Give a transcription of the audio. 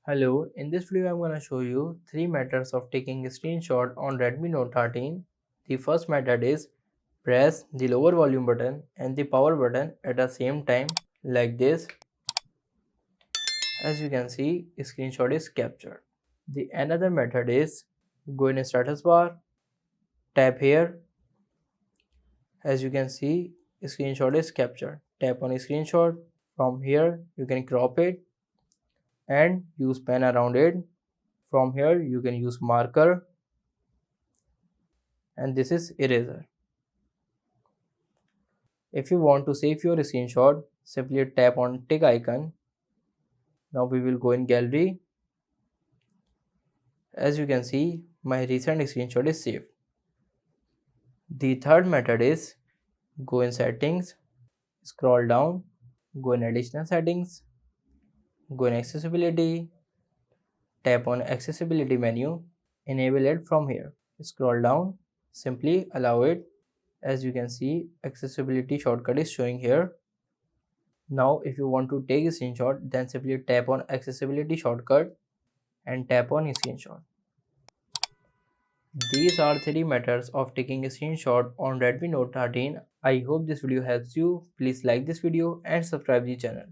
Hello, in this video I'm going to show you three methods of taking a screenshot on Redmi Note 13. The first method is press the lower volume button and the power button at the same time like this. As you can see, a screenshot is captured. The another method is go in a status bar, tap here. As you can see, a screenshot is captured. Tap on a screenshot. From here you can crop it and use pen around it. From here you can use marker, and this is eraser. If you want to save your screenshot, simply tap on tick icon. Now we will go in gallery. As you can see, my recent screenshot is saved. The third method is go in settings, scroll down, go in additional settings, go in accessibility, tap on accessibility menu, enable it from here. Scroll down, simply allow it. As you can see, accessibility shortcut is showing here. Now if you want to take a screenshot, then simply tap on accessibility shortcut and tap on screenshot. These are three methods of taking a screenshot on Redmi Note 13. I hope this video helps you. Please like this video and subscribe the channel.